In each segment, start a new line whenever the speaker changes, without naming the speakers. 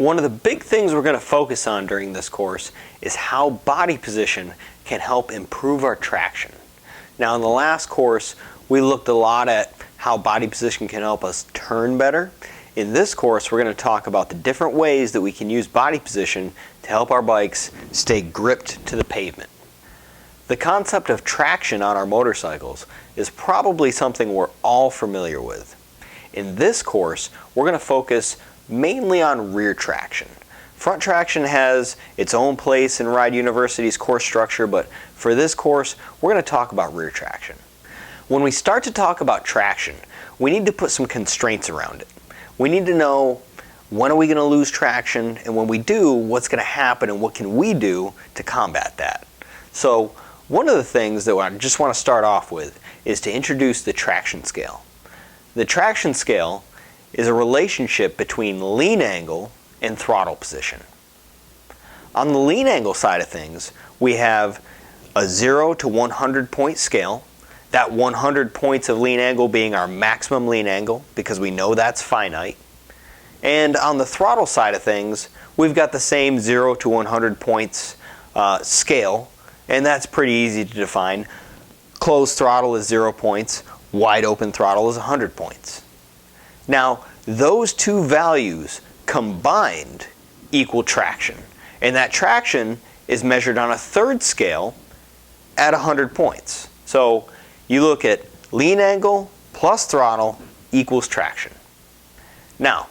One of the big things we're going to focus on during this course is how body position can help improve our traction. Now in the last course we looked a lot at how body position can help us turn better. In this course we're going to talk about the different ways that we can use body position to help our bikes stay gripped to the pavement. The concept of traction on our motorcycles is probably something we're all familiar with. In this course we're going to focus mainly on rear traction. Front traction has its own place in Ride University's course structure, but for this course we're going to talk about rear traction. When we start to talk about traction, we need to put some constraints around it. We need to know when are we going to lose traction, and when we do, what's going to happen and what can we do to combat that. So one of the things that I just want to start off with is to introduce the traction scale. The traction scale is a relationship between lean angle and throttle position. On the lean angle side of things, we have a 0 to 100 point scale. That 100 points of lean angle being our maximum lean angle, because we know that's finite. And on the throttle side of things, we've got the same 0 to 100 points scale, and that's pretty easy to define. Closed throttle is 0 points, wide open throttle is 100 points. Now, those two values combined equal traction, and that traction is measured on a third scale at 100 points. So you look at lean angle plus throttle equals traction. Now,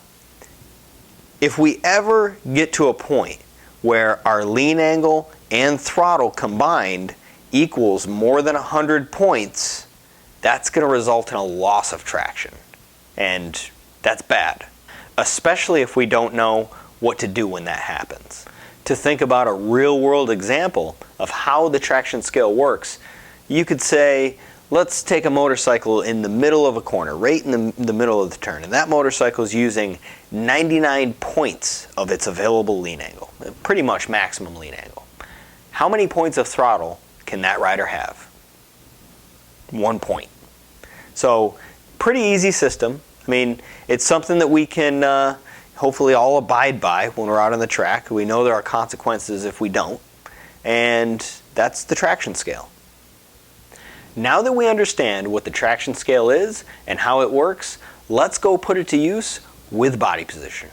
if we ever get to a point where our lean angle and throttle combined equals more than 100 points, that's going to result in a loss of traction. And that's bad, especially if we don't know what to do when that happens. To think about a real-world example of how the traction scale works, you could say, let's take a motorcycle in the middle of a corner, right in the middle of the turn, and that motorcycle is using 99 points of its available lean angle, pretty much maximum lean angle. How many points of throttle can that rider have? 1 point. So pretty easy system. I mean, it's something that we can hopefully all abide by when we're out on the track. We know there are consequences if we don't, and that's the traction scale. Now that we understand what the traction scale is and how it works, let's go put it to use with body position.